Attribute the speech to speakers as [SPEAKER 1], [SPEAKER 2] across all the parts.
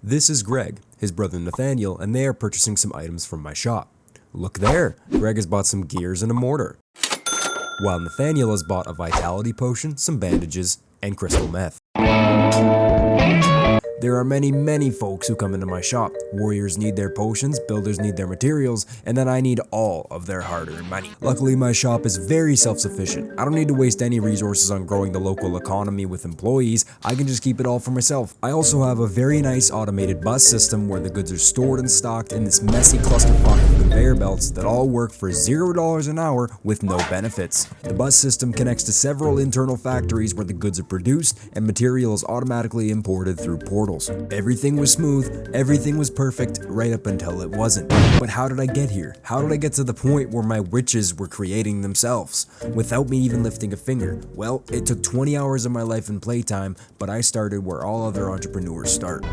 [SPEAKER 1] This is Greg, his brother Nathaniel, and they are purchasing some items from my shop. Look there, Greg has bought some gears and a mortar, while Nathaniel has bought a vitality potion, some bandages, and crystal meth. There are many folks who come into my shop. Warriors need their potions, builders need their materials, and then I need all of their hard-earned money. Luckily, my shop is very self-sufficient. I don't need to waste any resources on growing the local economy with employees. I can just keep it all for myself. I also have a very nice automated bus system where the goods are stored and stocked in this messy clusterfuck of conveyor belts that all work for $0 an hour with no benefits. The bus system connects to several internal factories where the goods are produced and material is automatically imported through portals. Everything was smooth, everything was perfect, right up until it wasn't. But how did I get here? How did I get to the point where my witches were creating themselves, without me even lifting a finger? Well, it took 20 hours of my life in playtime, but I started where all other entrepreneurs start.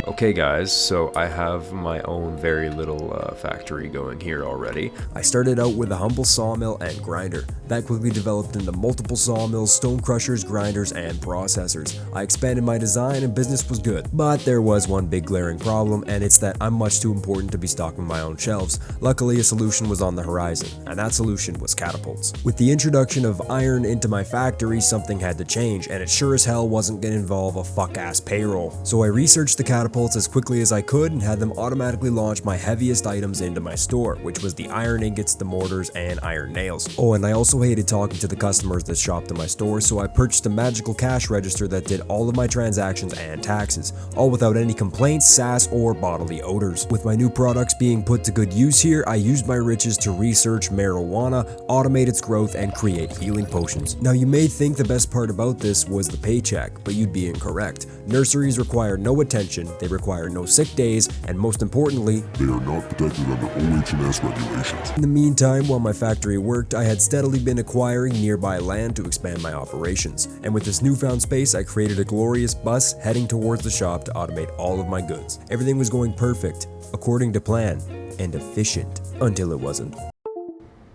[SPEAKER 1] Okay guys, so I have my own very little factory going here already. I started out with a humble sawmill and grinder. That quickly developed into multiple sawmills, stone crushers, grinders, and processors. I expanded my design and business was good. But there was one big glaring problem, and it's that I'm much too important to be stocking my own shelves. Luckily, a solution was on the horizon, and that solution was catapults. With the introduction of iron into my factory, something had to change, and it sure as hell wasn't gonna involve a fuck-ass payroll. So I researched the catapults as quickly as I could and had them automatically launch my heaviest items into my store, which was the iron ingots, the mortars, and iron nails. Oh, and I also hated talking to the customers that shopped in my store, so I purchased a magical cash register that did all of my transactions and taxes, all without any complaints, sass, or bodily odors. With my new products being put to good use here, I used my riches to research marijuana, automate its growth, and create healing potions. Now you may think the best part about this was the paycheck, but you'd be incorrect. Nurseries require no attention, they require no sick days, and most importantly,
[SPEAKER 2] they are not protected under OH&S regulations.
[SPEAKER 1] In the meantime, while my factory worked, I had steadily been acquiring nearby land to expand my operations. And with this newfound space, I created a glorious bus heading towards the shop to automate all of my goods. Everything was going perfect, according to plan, and efficient, until it wasn't.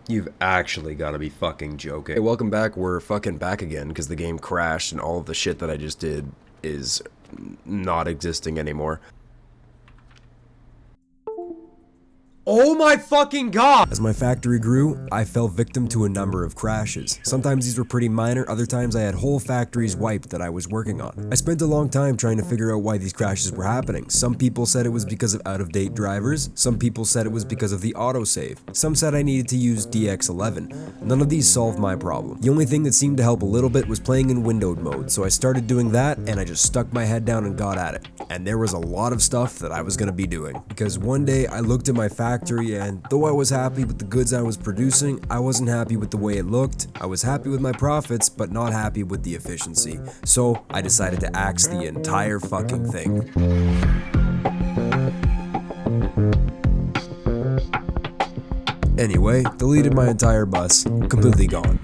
[SPEAKER 1] You've actually gotta be fucking joking. Hey, welcome back. We're fucking back again because the game crashed and all of the shit that I just did is not existing anymore. Oh my fucking god! As my factory grew, I fell victim to a number of crashes. Sometimes these were pretty minor, other times I had whole factories wiped that I was working on. I spent a long time trying to figure out why these crashes were happening. Some people said it was because of out-of-date drivers, some people said it was because of the autosave, some said I needed to use DX11. None of these solved my problem. The only thing that seemed to help a little bit was playing in windowed mode, so I started doing that and I just stuck my head down and got at it. And there was a lot of stuff that I was gonna be doing. Because one day I looked at my factory and though I was happy with the goods I was producing, I wasn't happy with the way it looked. I was happy with my profits, but not happy with the efficiency. So I decided to axe the entire fucking thing. Anyway, deleted my entire bus, completely gone.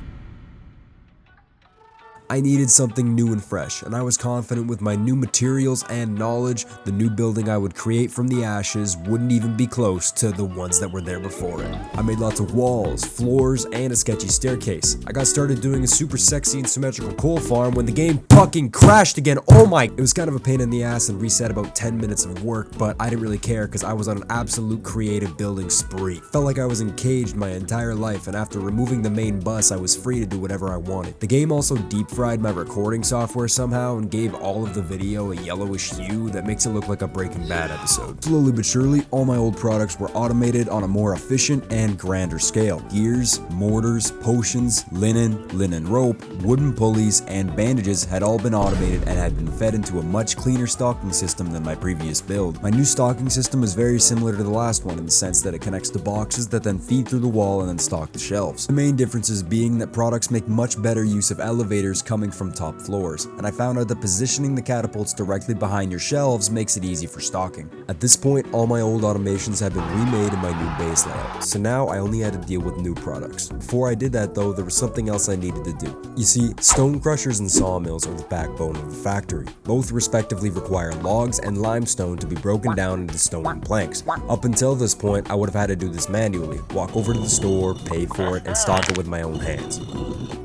[SPEAKER 1] I needed something new and fresh, and I was confident with my new materials and knowledge, the new building I would create from the ashes wouldn't even be close to the ones that were there before it. I made lots of walls, floors, and a sketchy staircase. I got started doing a super sexy and symmetrical coal farm when the game fucking crashed again. Oh my! It was kind of a pain in the ass and reset about 10 minutes of work, but I didn't really care because I was on an absolute creative building spree. Felt like I was encaged my entire life, and after removing the main bus, I was free to do whatever I wanted. The game also deep-fried my recording software somehow and gave all of the video a yellowish hue that makes it look like a Breaking Bad episode. Slowly but surely, all my old products were automated on a more efficient and grander scale. Gears, mortars, potions, linen rope, wooden pulleys, and bandages had all been automated and had been fed into a much cleaner stocking system than my previous build. My new stocking system is very similar to the last one in the sense that it connects to boxes that then feed through the wall and then stock the shelves. The main differences being that products make much better use of elevators coming from top floors, and I found out that positioning the catapults directly behind your shelves makes it easy for stocking. At this point, all my old automations have been remade in my new base layout, so now I only had to deal with new products. Before I did that though, there was something else I needed to do. You see, stone crushers and sawmills are the backbone of the factory. Both respectively require logs and limestone to be broken down into stone and planks. Up until this point, I would have had to do this manually, walk over to the store, pay for it, and stock it with my own hands.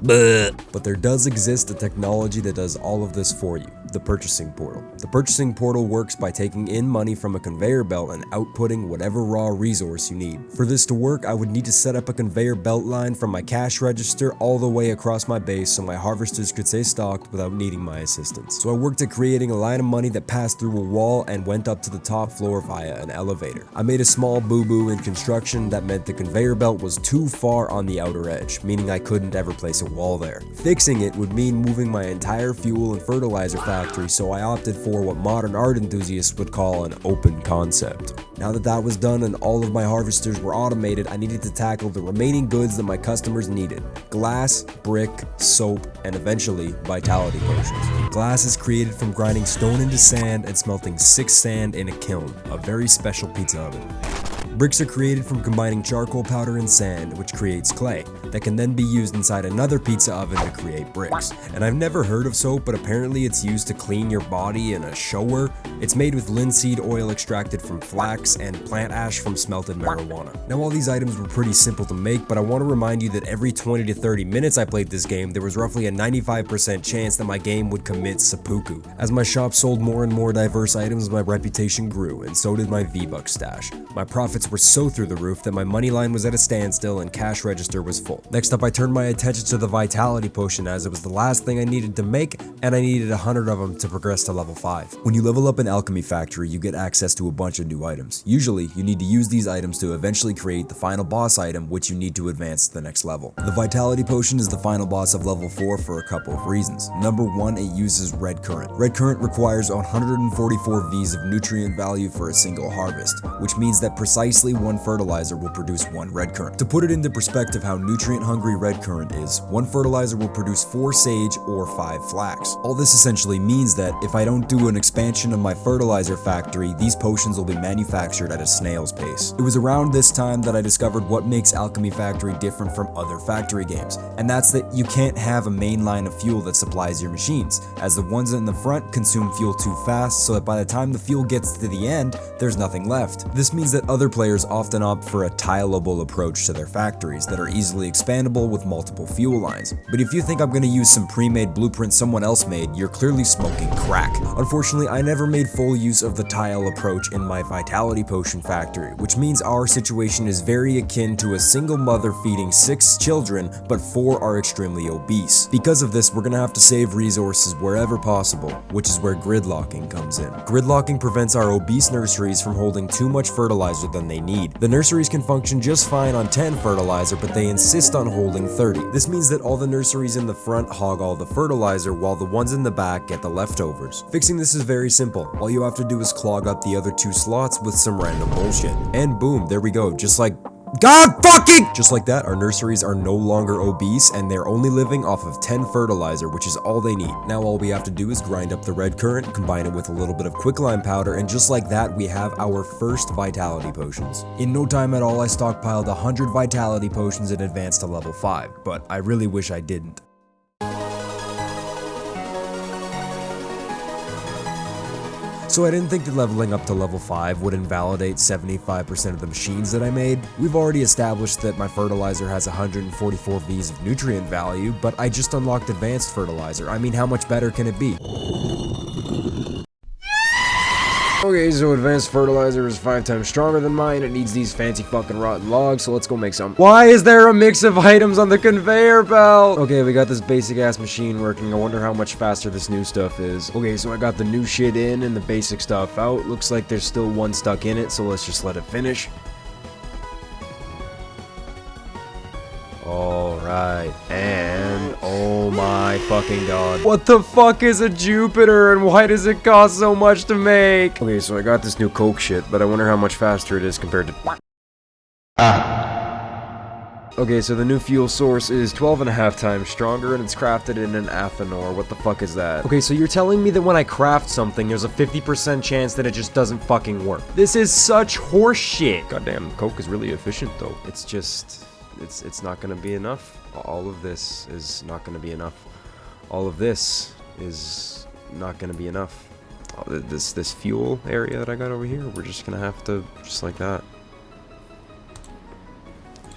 [SPEAKER 1] But there does exist exists a technology that does all of this for you, the purchasing portal. The purchasing portal works by taking in money from a conveyor belt and outputting whatever raw resource you need. For this to work, I would need to set up a conveyor belt line from my cash register all the way across my base so my harvesters could stay stocked without needing my assistance. So I worked at creating a line of money that passed through a wall and went up to the top floor via an elevator. I made a small boo-boo in construction that meant the conveyor belt was too far on the outer edge, meaning I couldn't ever place a wall there. Fixing it would mean moving my entire fuel and fertilizer factory, so I opted for what modern art enthusiasts would call an open concept. Now that that was done and all of my harvesters were automated, I needed to tackle the remaining goods that my customers needed: glass, brick, soap, and eventually vitality potions. Glass is created from grinding stone into sand and smelting 6 sand in a kiln, a very special pizza oven. Bricks are created from combining charcoal powder and sand, which creates clay, that can then be used inside another pizza oven to create bricks. And I've never heard of soap, but apparently it's used to clean your body in a shower. It's made with linseed oil extracted from flax and plant ash from smelted marijuana. Now all these items were pretty simple to make, but I want to remind you that every 20 to 30 minutes I played this game, there was roughly a 95% chance that my game would commit seppuku. As my shop sold more and more diverse items, my reputation grew, and so did my V-Bucks stash. My profits were so through the roof that my money line was at a standstill and cash register was full. Next up, I turned my attention to the vitality potion, as it was the last thing I needed to make, and I needed 100 of them to progress to level 5. When you level up an alchemy factory, you get access to a bunch of new items. Usually, you need to use these items to eventually create the final boss item, which you need to advance to the next level. The vitality potion is the final boss of level 4 for a couple of reasons. Number 1, it uses red current. Red current requires 144 Vs of nutrient value for a single harvest, which means that precisely one fertilizer will produce 1 red current. To put it into perspective how nutrient hungry red current is, 1 fertilizer will produce 4 sage or 5 flax. All this essentially means that if I don't do an expansion of my fertilizer factory, these potions will be manufactured at a snail's pace. It was around this time that I discovered what makes Alchemy Factory different from other factory games, and that's that you can't have a main line of fuel that supplies your machines, as the ones in the front consume fuel too fast, so that by the time the fuel gets to the end, there's nothing left. This means that other players often opt for a tileable approach to their factories that are easily expandable with multiple fuel lines. But if you think I'm going to use some pre-made blueprint someone else made, you're clearly smoking crack. Unfortunately, I never made full use of the tile approach in my vitality potion factory, which means our situation is very akin to a single mother feeding 6 children, but 4 are extremely obese. Because of this, we're going to have to save resources wherever possible, which is where gridlocking comes in. Gridlocking prevents our obese nurseries from holding too much fertilizer than they need. The nurseries can function just fine on 10 fertilizer, but they insist on holding 30. This means that all the nurseries in the front hog all the fertilizer, while the ones in the back get the leftovers. Fixing this is very simple. All you have to do is clog up the other 2 slots with some random bullshit. And boom, there we go, just like just like that, our nurseries are no longer obese, and they're only living off of 10 fertilizer, which is all they need. Now all we have to do is grind up the red current, combine it with a little bit of quicklime powder, and just like that, we have our first vitality potions. In no time at all, I stockpiled 100 vitality potions and advanced to level 5, but I really wish I didn't. So I didn't think that leveling up to level 5 would invalidate 75% of the machines that I made. We've already established that my fertilizer has 144 Vs of nutrient value, but I just unlocked advanced fertilizer. I mean, how much better can it be? Okay, so advanced fertilizer is 5 times stronger than mine. It needs these fancy fucking rotten logs, so let's go make some. Why is there a mix of items on the conveyor belt? Okay, we got this basic ass machine working. I wonder how much faster this new stuff is. Okay, so I got the new shit in and the basic stuff out. Looks like there's still one stuck in it, so let's just let it finish. Alright, and oh my fucking god. What the fuck is a Jupiter, and why does it cost so much to make? Okay, so I got this new Coke shit, but I wonder how much faster it is compared to... Okay, so the new fuel source is 12.5 times stronger, and it's crafted in an Athanor. What the fuck is that? Okay, so you're telling me that when I craft something, there's a 50% chance that it just doesn't fucking work. This is such horseshit. Goddamn, Coke is really efficient, though. It's just... It's not gonna be enough. All of this is not gonna be enough. All of this is not gonna be enough. This fuel area that I got over here, we're just gonna have to, just like that.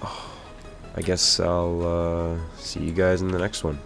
[SPEAKER 1] Oh, I guess I'll see you guys in the next one.